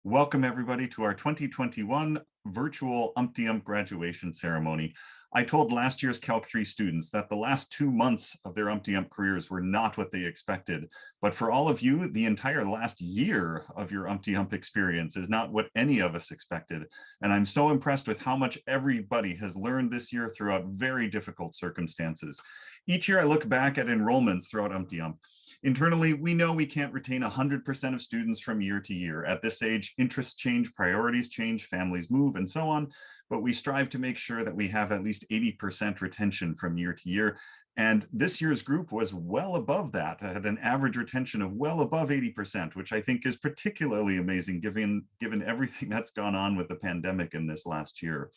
Welcome everybody to our 2021 virtual UMTYMP graduation ceremony. I told last year's Calc 3 students that the last 2 months of their UMTYMP careers were not what they expected. But for all of you, the entire last year of your UMTYMP experience is not what any of us expected. And I'm so impressed with how much everybody has learned this year throughout very difficult circumstances. Each year I look back at enrollments throughout UMTYMP. Internally, we know we can't retain 100% of students from year to year. At this age, interests change, priorities change, families move, and so on. But we strive to make sure that we have at least 80% retention from year to year. And this year's group was well above that, at an average retention of well above 80%, which I think is particularly amazing given everything that's gone on with the pandemic in this last year.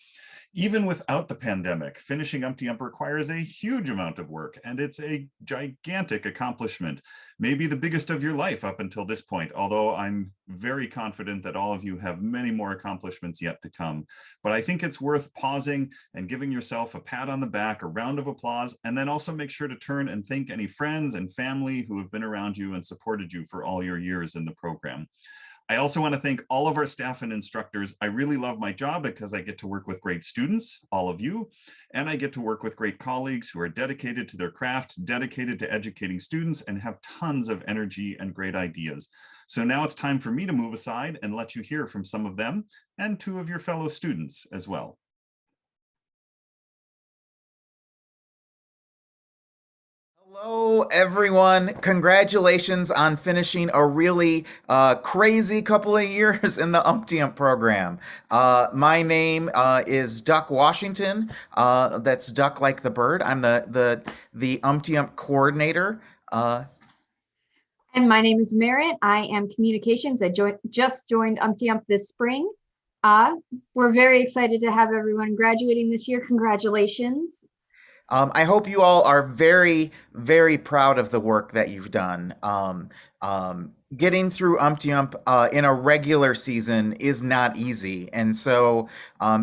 Even without the pandemic, finishing UMTYMP requires a huge amount of work, and it's a gigantic accomplishment, maybe the biggest of your life up until this point, although I'm very confident that all of you have many more accomplishments yet to come. But I think it's worth pausing and giving yourself a pat on the back, a round of applause, and then also make sure to turn and thank any friends and family who have been around you and supported you for all your years in the program. I also want to thank all of our staff and instructors. I really love my job because I get to work with great students, all of you, and I get to work with great colleagues who are dedicated to their craft, dedicated to educating students, and have tons of energy and great ideas. So now it's time for me to move aside and let you hear from some of them and 2 of your fellow students as well. Hello, everyone. Congratulations on finishing a really crazy couple of years in the UMTYMP program. My name is Duck Washington. That's Duck like the bird. I'm the UMTYMP coordinator. And my name is Merritt. I am communications. I just joined UMTYMP this spring. We're very excited to have everyone graduating this year. Congratulations. I hope you all are very, very proud of the work that you've done. Getting through UMTYMP in a regular season is not easy, and so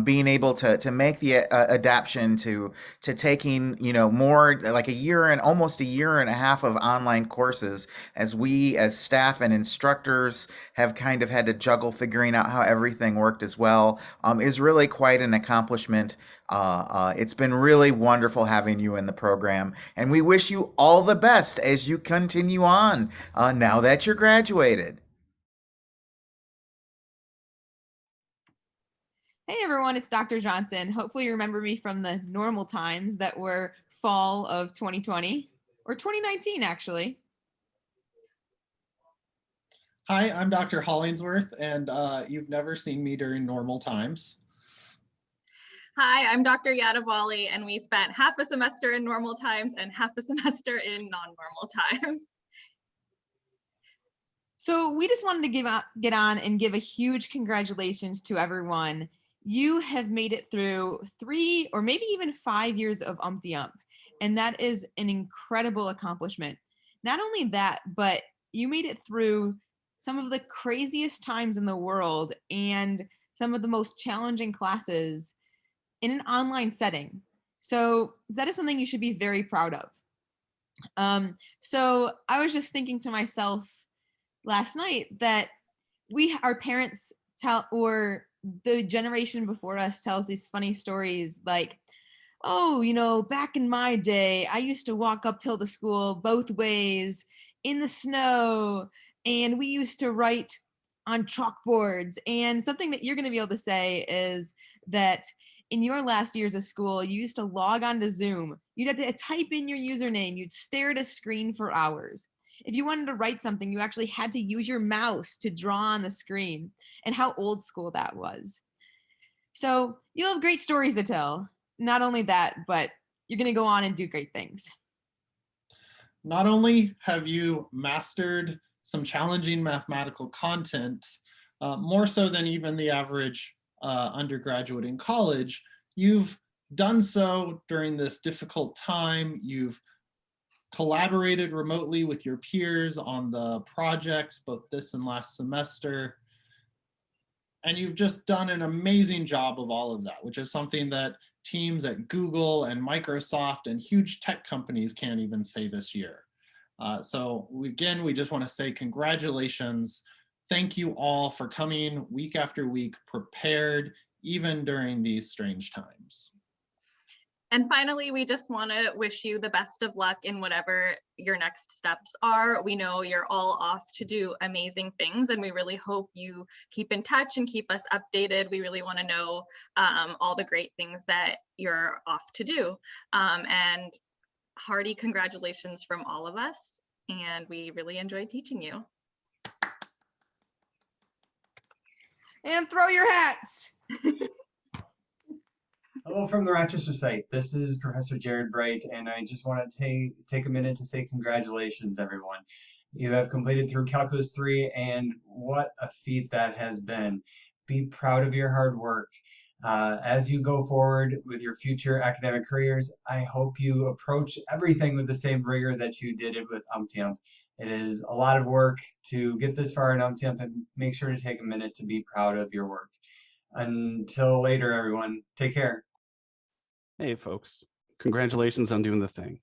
being able to make the adaptation to taking more like a year and almost a year and a half of online courses, as we as staff and instructors have kind of had to juggle figuring out how everything worked as well, is really quite an accomplishment. It's been really wonderful having you in the program, and we wish you all the best as you continue on now that you're graduated. Hey everyone, it's Dr. Johnson. Hopefully you remember me from the normal times that were fall of 2020 or 2019 actually. Hi, I'm Dr. Hollingsworth, and you've never seen me during normal times. Hi, I'm Dr. Yadavali, and we spent half a semester in normal times and half a semester in non-normal times. So we just wanted to get on and give a huge congratulations to everyone. You have made it through 3 or maybe even 5 years of UMTYMP, and that is an incredible accomplishment. Not only that, but you made it through some of the craziest times in the world and some of the most challenging classes in an online setting. So that is something you should be very proud of. So I was just thinking to myself last night that our parents or the generation before us tells these funny stories like, oh, back in my day, I used to walk uphill to school both ways in the snow, and we used to write on chalkboards. And something that you're going to be able to say is that in your last years of school, you used to log on to Zoom. You'd have to type in your username. You'd stare at a screen for hours. If you wanted to write something, you actually had to use your mouse to draw on the screen, and how old school that was. So you'll have great stories to tell. Not only that, but you're going to go on and do great things. Not only have you mastered some challenging mathematical content, more so than even the average undergraduate in college, you've done so during this difficult time. You've collaborated remotely with your peers on the projects, both this and last semester. And you've just done an amazing job of all of that, which is something that teams at Google and Microsoft and huge tech companies can't even say this year. So again, we just want to say congratulations thank you all for coming week after week prepared, even during these strange times. And finally, we just want to wish you the best of luck in whatever your next steps are. We know you're all off to do amazing things, and we really hope you keep in touch and keep us updated. We really want to know all the great things that you're off to do. And hearty congratulations from all of us. And we really enjoyed teaching you. And throw your hats. Hello from the Rochester site. This is Professor Jared Bright, and I just want to take a minute to say congratulations, everyone. You have completed through Calculus 3, and what a feat that has been. Be proud of your hard work. As you go forward with your future academic careers, I hope you approach everything with the same rigor that you did it with UMTYMP. It is a lot of work to get this far in UMTYMP, and make sure to take a minute to be proud of your work. Until later, everyone, take care. Hey, folks, congratulations on doing the thing.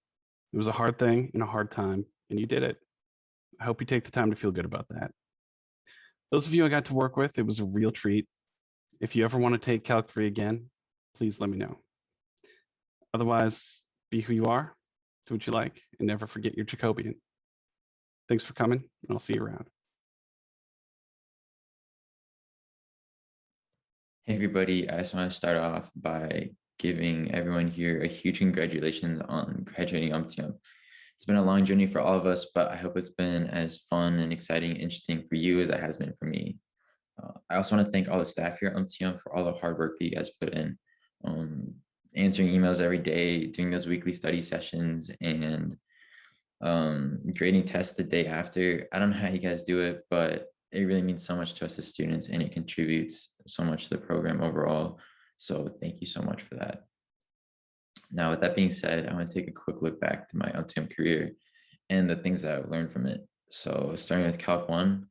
It was a hard thing in a hard time, and you did it. I hope you take the time to feel good about that. Those of you I got to work with, it was a real treat. If you ever want to take Calc 3 again, please let me know. Otherwise, be who you are, do what you like, and never forget your Jacobian. Thanks for coming, and I'll see you around. Hey everybody, I just want to start off by giving everyone here a huge congratulations on graduating UMTYMP. It's been a long journey for all of us, but I hope it's been as fun and exciting and interesting for you as it has been for me. I also want to thank all the staff here at UMTYMP for all the hard work that you guys put in, answering emails every day, doing those weekly study sessions, and grading tests the day after. I don't know how you guys do it, but it really means so much to us as students, and it contributes so much to the program overall. So thank you so much for that. Now, with that being said, I want to take a quick look back to my UMTYMP career and the things that I've learned from it. So starting with Calc 1,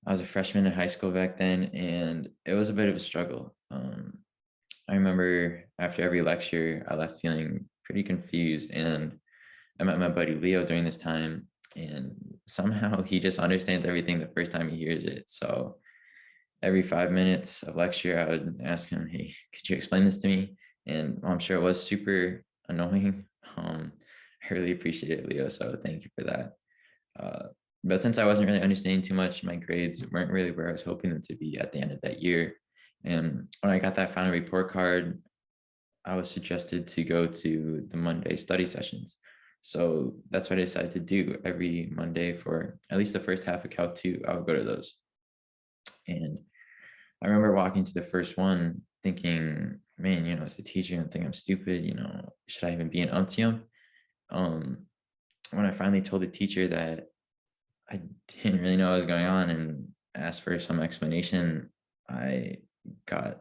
I was a freshman in high school back then, and it was a bit of a struggle. I remember after every lecture, I left feeling pretty confused, and I met my buddy Leo during this time, and somehow he just understands everything the first time he hears it. So every 5 minutes of lecture, I would ask him, hey, could you explain this to me? And I'm sure it was super annoying. I really appreciate it, Leo, so thank you for that. But since I wasn't really understanding too much, my grades weren't really where I was hoping them to be at the end of that year. And when I got that final report card, I was suggested to go to the Monday study sessions. So that's what I decided to do. Every Monday for at least the first half of Calc 2, I would go to those. And I remember walking to the first one thinking, man, you know, as the teacher, I think I'm stupid, you know, should I even be in UMTYMP? When I finally told the teacher that I didn't really know what was going on and asked for some explanation, I got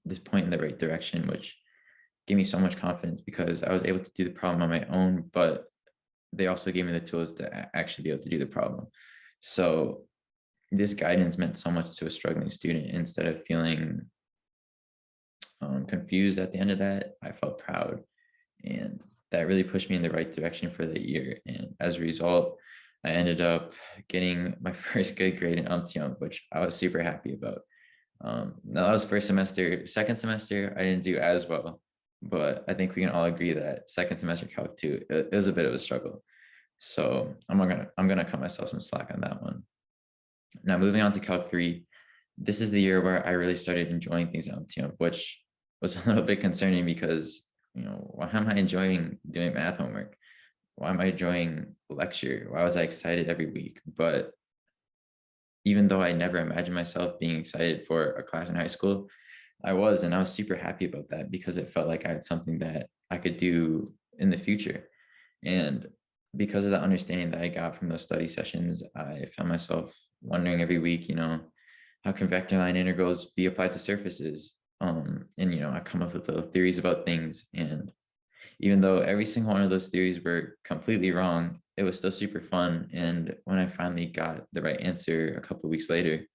this point in the right direction, which gave me so much confidence because I was able to do the problem on my own, but they also gave me the tools to actually be able to do the problem. So this guidance meant so much to a struggling student. Instead of feeling confused at the end of that, I felt proud, and that really pushed me in the right direction for the year. And as a result, I ended up getting my first good grade in UMTYMP, which I was super happy about. Now that was first semester. Second semester, I didn't do as well, but I think we can all agree that second semester Calc 2, it was a bit of a struggle. So I'm gonna cut myself some slack on that one. Now moving on to Calc 3, this is the year where I really started enjoying things on UMTYMP, which was a little bit concerning because, you know, why am I enjoying doing math homework? Why am I enjoying lecture? Why was I excited every week? But even though I never imagined myself being excited for a class in high school, I was, and I was super happy about that because it felt like I had something that I could do in the future. And because of the understanding that I got from those study sessions, I found myself wondering every week, you know, how can vector line integrals be applied to surfaces? And, you know, I come up with little theories about things. And even though every single one of those theories were completely wrong, it was still super fun. And when I finally got the right answer a couple of weeks later,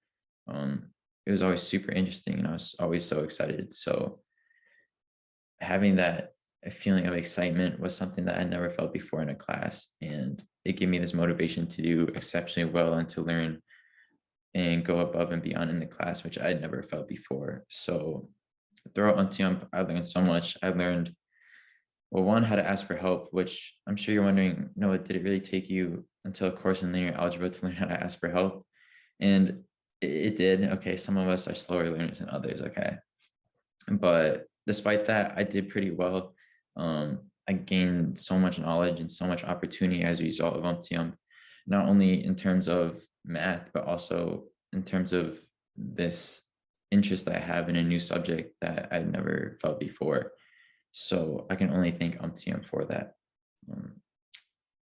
it was always super interesting, and I was always so excited. So having that feeling of excitement was something that I never felt before in a class, and it gave me this motivation to do exceptionally well and to learn and go above and beyond in the class, which I'd never felt before. So throughout UMTYMP, I learned so much. I learned, well, one, how to ask for help, which I'm sure you're wondering, Noah, did it really take you until a course in linear algebra to learn how to ask for help? And it did. Okay, some of us are slower learners than others, okay? But despite that, I did pretty well. I gained so much knowledge and so much opportunity as a result of UMTYMP, not only in terms of math, but also in terms of this interest that I have in a new subject that I've never felt before. So I can only thank UMTYMP for that.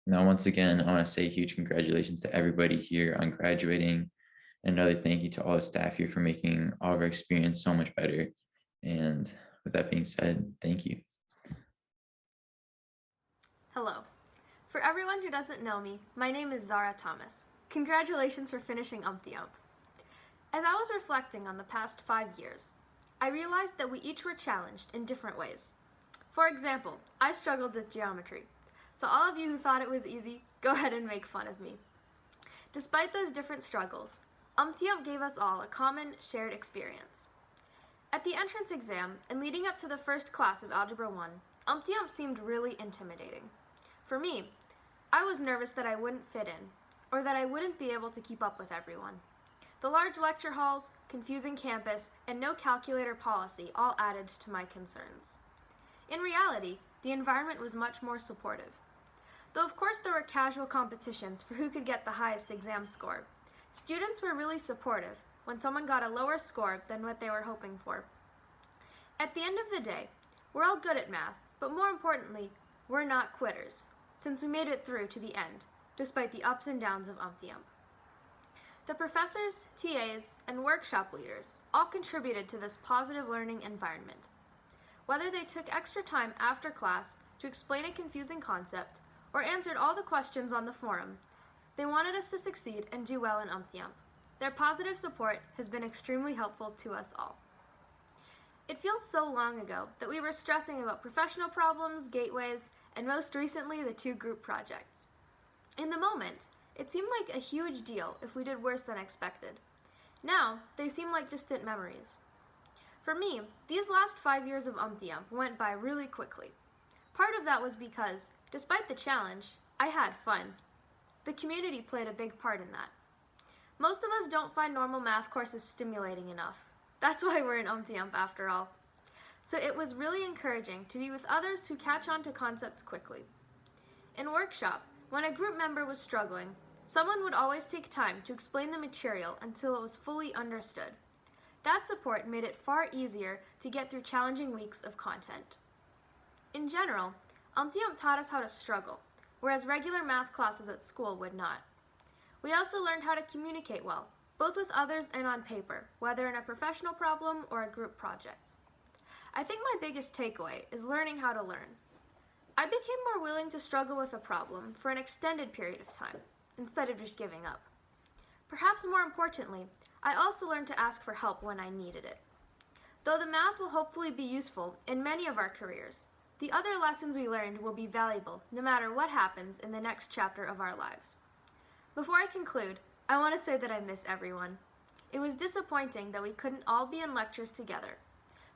Now, once again, I want to say huge congratulations to everybody here on graduating. Another thank you to all the staff here for making all of our experience so much better. And with that being said, thank you. Hello. For everyone who doesn't know me, my name is Zara Thomas. Congratulations for finishing UMTYMP. As I was reflecting on the past 5 years, I realized that we each were challenged in different ways. For example, I struggled with geometry, so all of you who thought it was easy, go ahead and make fun of me. Despite those different struggles, UMTYMP gave us all a common, shared experience. At the entrance exam and leading up to the first class of Algebra 1, UMTYMP seemed really intimidating. For me, I was nervous that I wouldn't fit in, or that I wouldn't be able to keep up with everyone. The large lecture halls, confusing campus, and no calculator policy all added to my concerns. In reality, the environment was much more supportive. Though of course there were casual competitions for who could get the highest exam score, students were really supportive when someone got a lower score than what they were hoping for. At the end of the day, we're all good at math, but more importantly, we're not quitters, since we made it through to the end, despite the ups and downs of UMTYMP. The professors, TAs, and workshop leaders all contributed to this positive learning environment. Whether they took extra time after class to explain a confusing concept or answered all the questions on the forum, they wanted us to succeed and do well in UMTYMP. Their positive support has been extremely helpful to us all. It feels so long ago that we were stressing about professional problems, gateways, and most recently the 2 group projects. In the moment, it seemed like a huge deal if we did worse than expected. Now, they seem like distant memories. For me, these last 5 years of UMTYMP went by really quickly. Part of that was because, despite the challenge, I had fun. The community played a big part in that. Most of us don't find normal math courses stimulating enough. That's why we're in UMTYMP after all. So it was really encouraging to be with others who catch on to concepts quickly. In workshop, when a group member was struggling, someone would always take time to explain the material until it was fully understood. That support made it far easier to get through challenging weeks of content. In general, UMTYMP taught us how to struggle, whereas regular math classes at school would not. We also learned how to communicate well, both with others and on paper, whether in a professional problem or a group project. I think my biggest takeaway is learning how to learn. I became more willing to struggle with a problem for an extended period of time, instead of just giving up. Perhaps more importantly, I also learned to ask for help when I needed it. Though the math will hopefully be useful in many of our careers, the other lessons we learned will be valuable no matter what happens in the next chapter of our lives. Before I conclude, I want to say that I miss everyone. It was disappointing that we couldn't all be in lectures together,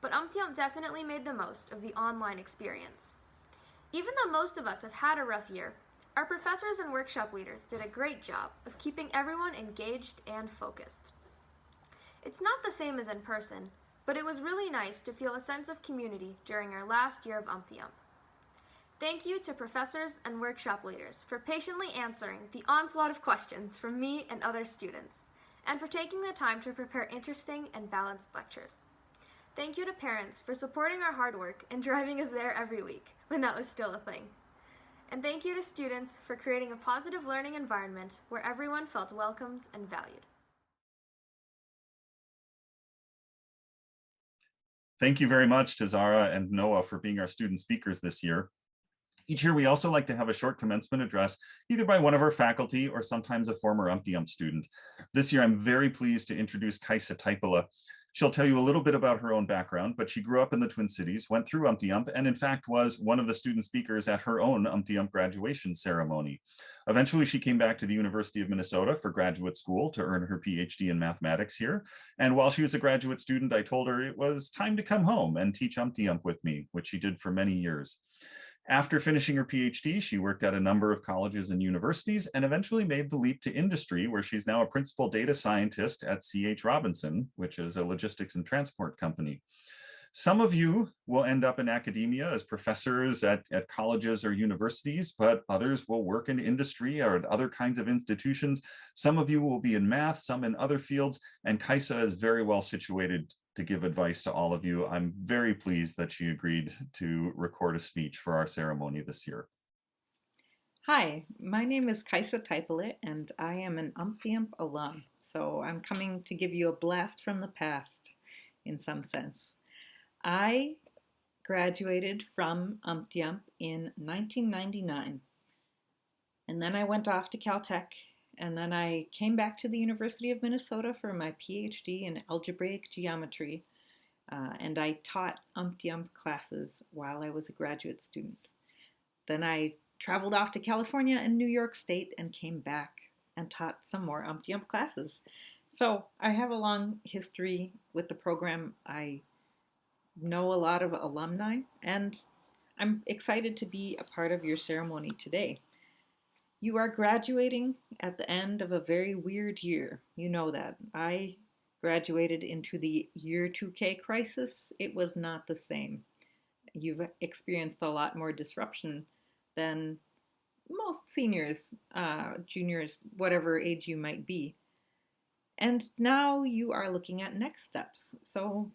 but UMTYMP definitely made the most of the online experience. Even though most of us have had a rough year, our professors and workshop leaders did a great job of keeping everyone engaged and focused. It's not the same as in person, but it was really nice to feel a sense of community during our last year of UMTYMP. Thank you to professors and workshop leaders for patiently answering the onslaught of questions from me and other students, and for taking the time to prepare interesting and balanced lectures. Thank you to parents for supporting our hard work and driving us there every week, when that was still a thing. And thank you to students for creating a positive learning environment where everyone felt welcomed and valued. Thank you very much to Zara and Noah for being our student speakers this year. Each year, we also like to have a short commencement address, either by one of our faculty or sometimes a former UMTYMP student. This year, I'm very pleased to introduce Kaisa Taipala. She'll tell you a little bit about her own background, but she grew up in the Twin Cities, went through UMTYMP, and in fact was one of the student speakers at her own UMTYMP graduation ceremony. Eventually, she came back to the University of Minnesota for graduate school to earn her PhD in mathematics here. And while she was a graduate student, I told her it was time to come home and teach UMTYMP with me, which she did for many years. After finishing her PhD, she worked at a number of colleges and universities and eventually made the leap to industry, where she's now a principal data scientist at C.H. Robinson, which is a logistics and transport company. Some of you will end up in academia as professors at colleges or universities, but others will work in industry or at other kinds of institutions. Some of you will be in math, some in other fields, and Kaisa is very well situated to give advice to all of you. I'm very pleased that she agreed to record a speech for our ceremony this year. Hi, my name is Kaisa Taipalit, and I am an UMTYMP alum. So I'm coming to give you a blast from the past in some sense. I graduated from UMTYMP in 1999, and then I went off to Caltech, and then I came back to the University of Minnesota for my PhD in algebraic geometry, and I taught UMTYMP classes while I was a graduate student. Then I traveled off to California and New York State and came back and taught some more UMTYMP classes. So I have a long history with the program. I know a lot of alumni, and I'm excited to be a part of your ceremony today. You are graduating at the end of a very weird year. You know that. I graduated into the year 2K crisis. It was not the same. You've experienced a lot more disruption than most seniors, juniors, whatever age you might be. And now you are looking at next steps. So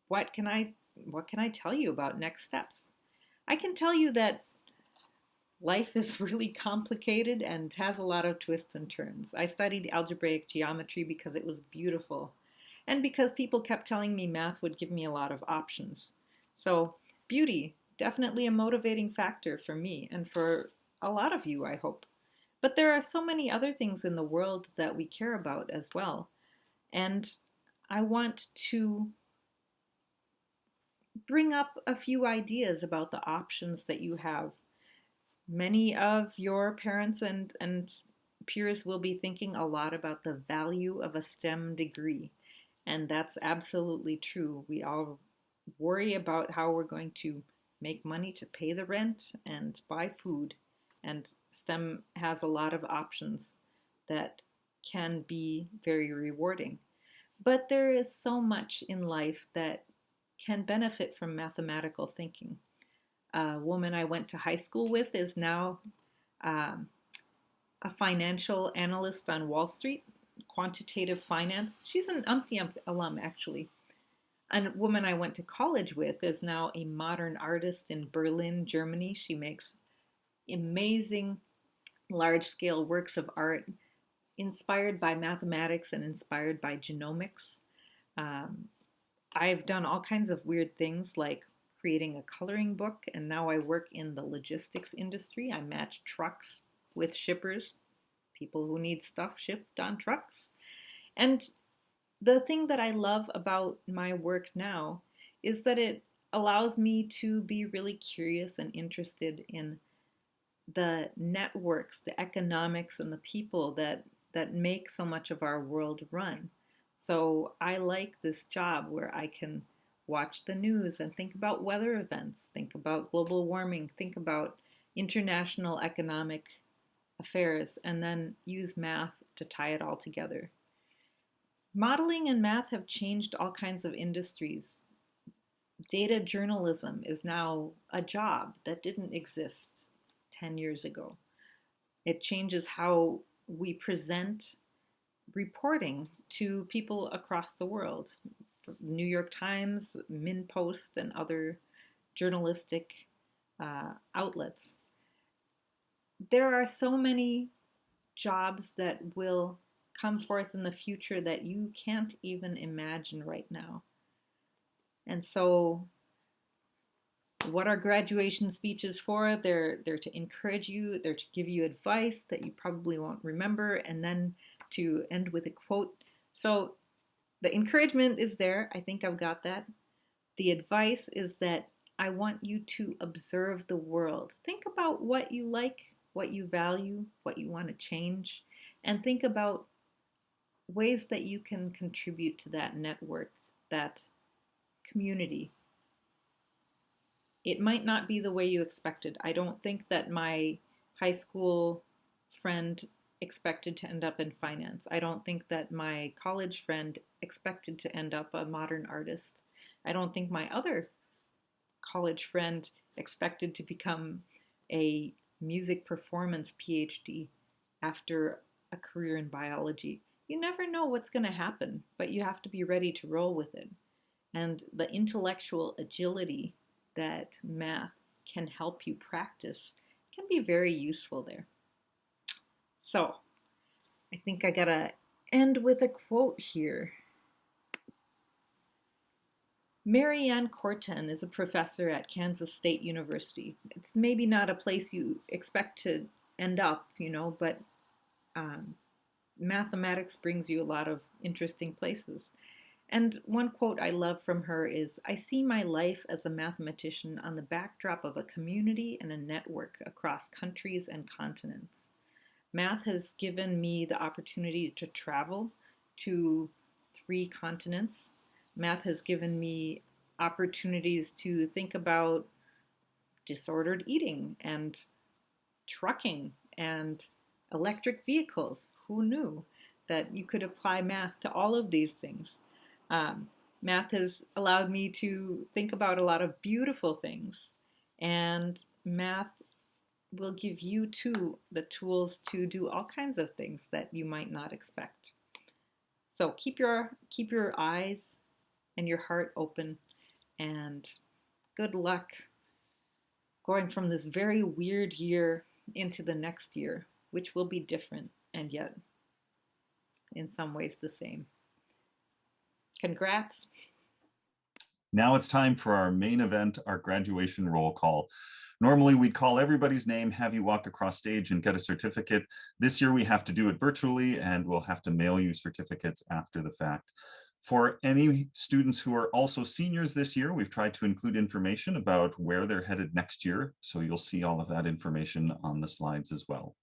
what can I tell you about next steps? I can tell you that life is really complicated and has a lot of twists and turns. I studied algebraic geometry because it was beautiful and because people kept telling me math would give me a lot of options. So beauty, definitely a motivating factor for me and for a lot of you, I hope. But there are so many other things in the world that we care about as well. And I want to bring up a few ideas about the options that you have. Many of your parents and peers will be thinking a lot about the value of a STEM degree. And that's absolutely true. We all worry about how we're going to make money to pay the rent and buy food. And STEM has a lot of options that can be very rewarding. But there is so much in life that can benefit from mathematical thinking. A woman I went to high school with is now a financial analyst on Wall Street, quantitative finance. She's an UMTYMP alum, actually. A woman I went to college with is now a modern artist in Berlin, Germany. She makes amazing large-scale works of art inspired by mathematics and inspired by genomics. I've done all kinds of weird things like creating a coloring book, and now I work in the logistics industry. I match trucks with shippers, people who need stuff shipped on trucks. And the thing that I love about my work now is that it allows me to be really curious and interested in the networks, the economics, and the people that make so much of our world run. So I like this job where I can watch the news and think about weather events, think about global warming, think about international economic affairs, and then use math to tie it all together. Modeling and math have changed all kinds of industries. Data journalism is now a job that didn't exist 10 years ago. It changes how we present reporting to people across the world. New York Times, MinnPost, and other journalistic outlets. There are so many jobs that will come forth in the future that you can't even imagine right now. And so what are graduation speeches for? They're to encourage you, they're to give you advice that you probably won't remember, and then to end with a quote. So the encouragement is there. I think I've got that. The advice is that I want you to observe the world. Think about what you like what you value, what you want to change, and think about ways that you can contribute to that network, that community. It might not be the way you expected. I don't think that my high school friend expected to end up in finance. I don't think that my college friend expected to end up a modern artist. I don't think my other college friend expected to become a music performance PhD after a career in biology. You never know what's going to happen, but you have to be ready to roll with it. And the intellectual agility that math can help you practice can be very useful there. So I think I gotta end with a quote here. Mary Ann Corten is a professor at Kansas State University. It's maybe not a place you expect to end up, but mathematics brings you a lot of interesting places. And one quote I love from her is, "I see my life as a mathematician on the backdrop of a community and a network across countries and continents. Math has given me the opportunity to travel to 3 continents. Math has given me opportunities to think about disordered eating and trucking and electric vehicles. Who knew that you could apply math to all of these things? Math has allowed me to think about a lot of beautiful things, and math will give you too the tools to do all kinds of things that you might not expect. So keep your eyes and your heart open, and good luck going from this very weird year into the next year, which will be different and yet in some ways the same. Congrats. Now it's time for our main event, our graduation roll call. Normally we'd call everybody's name, have you walk across stage and get a certificate. This year we have to do it virtually, and we'll have to mail you certificates after the fact. For any students who are also seniors this year, we've tried to include information about where they're headed next year. So you'll see all of that information on the slides as well.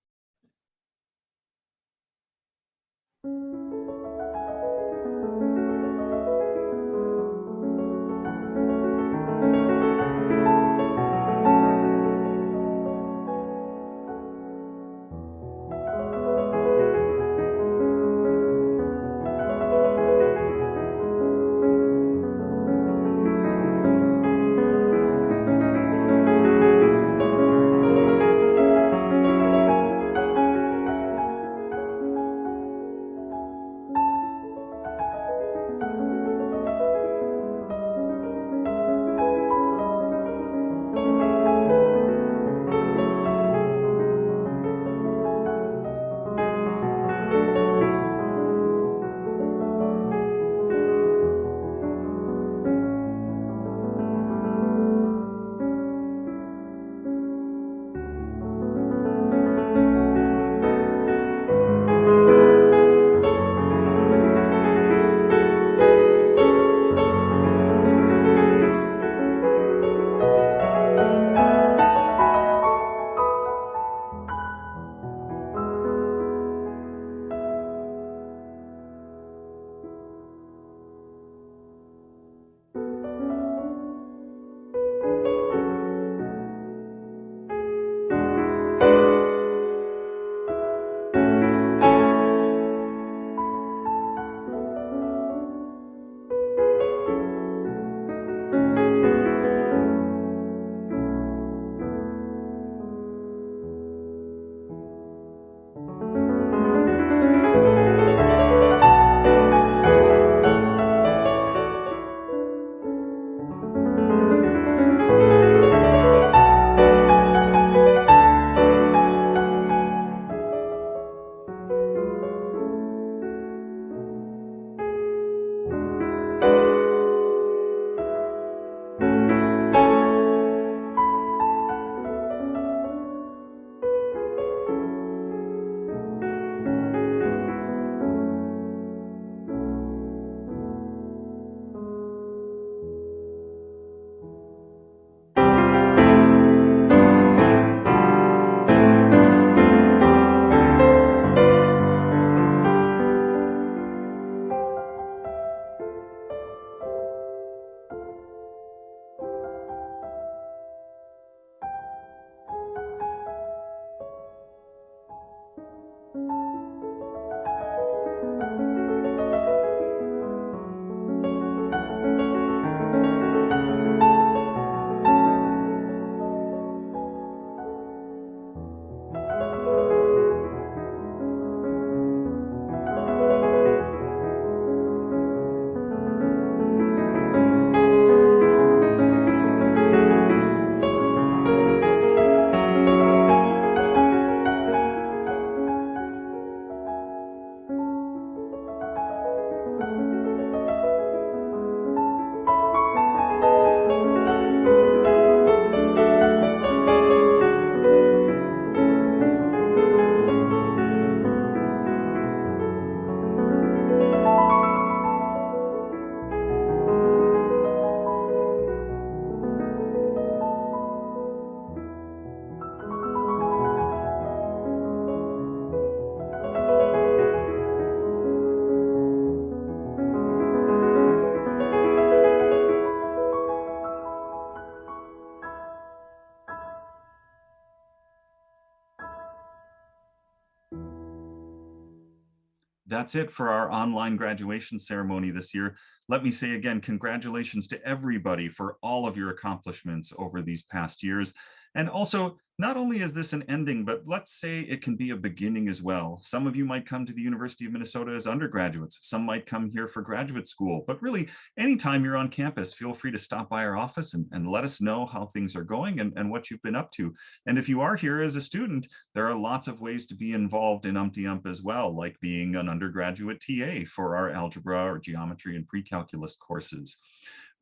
that's it for our online graduation ceremony this year. Let me say again, congratulations to everybody for all of your accomplishments over these past years. And also, not only is this an ending, but let's say it can be a beginning as well. Some of you might come to the University of Minnesota as undergraduates. Some might come here for graduate school. But really, anytime you're on campus, feel free to stop by our office and let us know how things are going and what you've been up to. And if you are here as a student, there are lots of ways to be involved in UMTYMP as well, like being an undergraduate TA for our algebra or geometry and pre-calculus courses.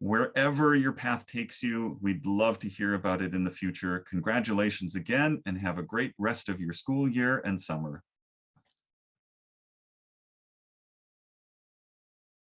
Wherever your path takes you, we'd love to hear about it in the future. Congratulations again, and have a great rest of your school year and summer.